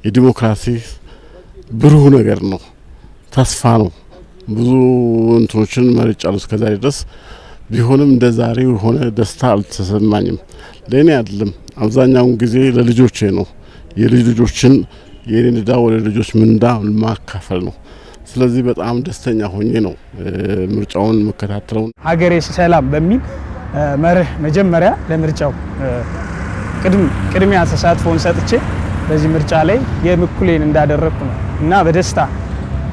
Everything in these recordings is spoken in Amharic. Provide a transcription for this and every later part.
የዲሞክራሲ ብሩህ ነገር ነው፣ ተስፋ ነው። ብዙ እንትኖችን መርጫለሁ እስከዛሬ ድረስ ቢሆንም እንደዛሬው ሆነ ደስታ አልተሰማኝም። ለኔ አይደለም፣ አብዛኛውን ጊዜ ለልጆቼ ነው። የልጆችን የኔን ዕዳ ወደ ልጆች ምንዳ ማካፈል ነው። ስለዚህ በጣም ደስተኛ ሆኜ ነው ምርጫውን መከታተለው። ሀገሬ ሰላም በሚል መርህ መጀመሪያ ለምርጫው ቅድሚያ ተሳትፎን ሰጥቼ በዚህ ምርጫ ላይ የምኩሌን እንዳደረኩ ነው እና በደስታ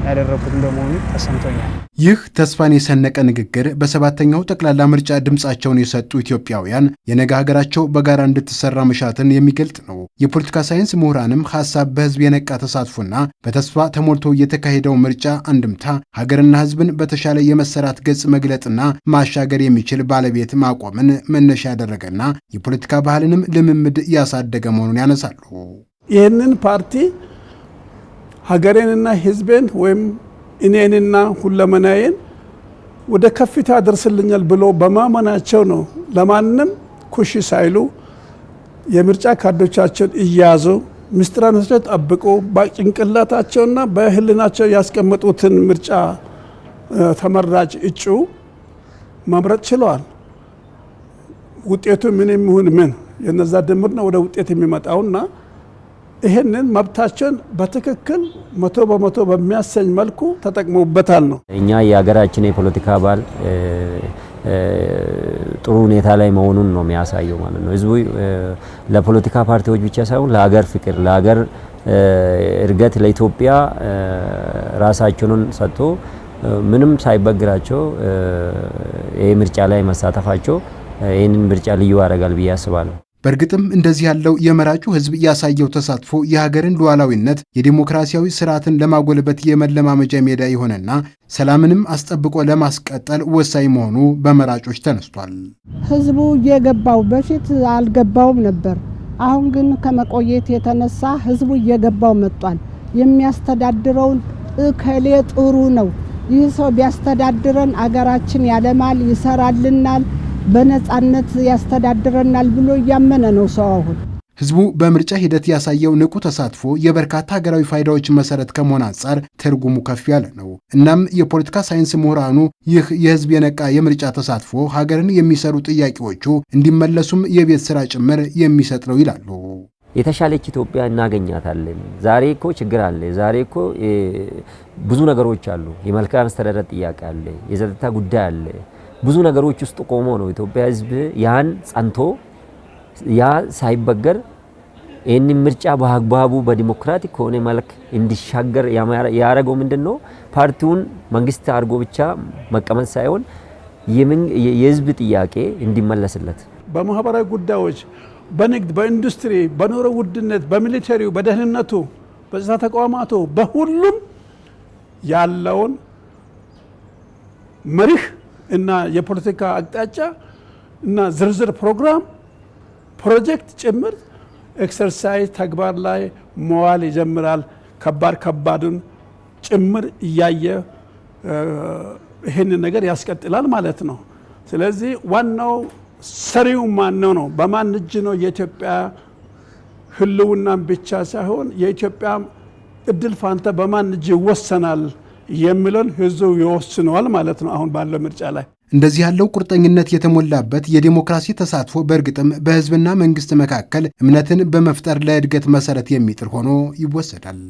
ያደረኩት እንደመሆኑ ተሰምቶኛል። ይህ ተስፋን የሰነቀ ንግግር በሰባተኛው ጠቅላላ ምርጫ ድምጻቸውን የሰጡ ኢትዮጵያውያን የነገ ሀገራቸው በጋራ እንድትሰራ መሻትን የሚገልጥ ነው። የፖለቲካ ሳይንስ ምሁራንም ሐሳብ በህዝብ የነቃ ተሳትፎና በተስፋ ተሞልቶ የተካሄደው ምርጫ አንድምታ ሀገርና ህዝብን በተሻለ የመሰራት ገጽ መግለጥና ማሻገር የሚችል ባለቤት ማቆምን መነሻ ያደረገና የፖለቲካ ባህልንም ልምምድ ያሳደገ መሆኑን ያነሳሉ። ይህንን ፓርቲ ሀገሬንና ህዝቤን ወይም እኔንና ሁለመናዬን ወደ ከፍታ ያደርስልኛል ብሎ በማመናቸው ነው ለማንም ኩሽ ሳይሉ የምርጫ ካርዶቻቸውን እያዙ ምስጢራቸውን ጠብቆ በጭንቅላታቸውና በህልናቸው ያስቀመጡትን ምርጫ ተመራጭ እጩ መምረጥ ችለዋል። ውጤቱ ምን ይሁን ምን የነዛ ድምር ነው ወደ ውጤት የሚመጣውና ይሄንን መብታቸውን በትክክል 100% በሚያሰኝ መልኩ ተጠቅመውበታል ነው። እኛ የሀገራችን የፖለቲካ ባህል ጥሩ ሁኔታ ላይ መሆኑን ነው የሚያሳየው ማለት ነው። ህዝቡ ለፖለቲካ ፓርቲዎች ብቻ ሳይሆን ለሀገር ፍቅር፣ ለሀገር እድገት፣ ለኢትዮጵያ ራሳቸውን ሰጥቶ ምንም ሳይበግራቸው ይሄ ምርጫ ላይ መሳተፋቸው ይሄንን ምርጫ ልዩ ያደርጋል ብዬ አስባለሁ። በእርግጥም እንደዚህ ያለው የመራጩ ህዝብ ያሳየው ተሳትፎ የሀገርን ሉዓላዊነት የዲሞክራሲያዊ ስርዓትን ለማጎልበት የመለማመጃ ሜዳ የሆነና ሰላምንም አስጠብቆ ለማስቀጠል ወሳኝ መሆኑ በመራጮች ተነስቷል። ህዝቡ እየገባው በፊት አልገባውም ነበር። አሁን ግን ከመቆየት የተነሳ ህዝቡ እየገባው መጥቷል። የሚያስተዳድረውን እከሌ ጥሩ ነው፣ ይህ ሰው ቢያስተዳድረን አገራችን ያለማል፣ ይሰራልናል፣ በነጻነት ያስተዳድረናል ብሎ ያመነ ነው ሰው። አሁን ህዝቡ በምርጫ ሂደት ያሳየው ንቁ ተሳትፎ የበርካታ ሀገራዊ ፋይዳዎች መሰረት ከመሆን አንጻር ትርጉሙ ከፍ ያለ ነው። እናም የፖለቲካ ሳይንስ ምሁራኑ ይህ የህዝብ የነቃ የምርጫ ተሳትፎ ሀገርን የሚሰሩ ጥያቄዎቹ እንዲመለሱም የቤት ስራ ጭምር የሚሰጥ ነው ይላሉ። የተሻለች ኢትዮጵያ እናገኛታለን። ዛሬ እኮ ችግር አለ። ዛሬ እኮ ብዙ ነገሮች አሉ። የመልካም አስተዳደር ጥያቄ አለ፣ የጸጥታ ጉዳይ አለ። ብዙ ነገሮች ውስጥ ቆሞ ነው ኢትዮጵያ ህዝብ ያን ጸንቶ ያ ሳይበገር ይህንን ምርጫ በአግባቡ በዲሞክራቲክ ሆነ መልክ እንዲሻገር ያደረገው ምንድነው? ፓርቲውን መንግስት አድርጎ ብቻ መቀመጥ ሳይሆን የህዝብ ጥያቄ እንዲመለስለት በማህበራዊ ጉዳዮች፣ በንግድ፣ በኢንዱስትሪ፣ በኑሮ ውድነት፣ በሚሊተሪው፣ በደህንነቱ፣ በጸጥታ ተቋማቱ በሁሉም ያለውን መርህ እና የፖለቲካ አቅጣጫ እና ዝርዝር ፕሮግራም ፕሮጀክት ጭምር ኤክሰርሳይዝ ተግባር ላይ መዋል ይጀምራል። ከባዱን ጭምር እያየ ይህንን ነገር ያስቀጥላል ማለት ነው። ስለዚህ ዋናው ሰሪው ማነው ነው? በማን እጅ ነው? የኢትዮጵያ ህልውናን ብቻ ሳይሆን የኢትዮጵያ እድል ፋንታ በማን እጅ ይወሰናል የሚለውን ህዝቡ ይወስነዋል ማለት ነው። አሁን ባለው ምርጫ ላይ እንደዚህ ያለው ቁርጠኝነት የተሞላበት የዲሞክራሲ ተሳትፎ በእርግጥም በህዝብና መንግስት መካከል እምነትን በመፍጠር ለእድገት መሰረት የሚጥል ሆኖ ይወሰዳል።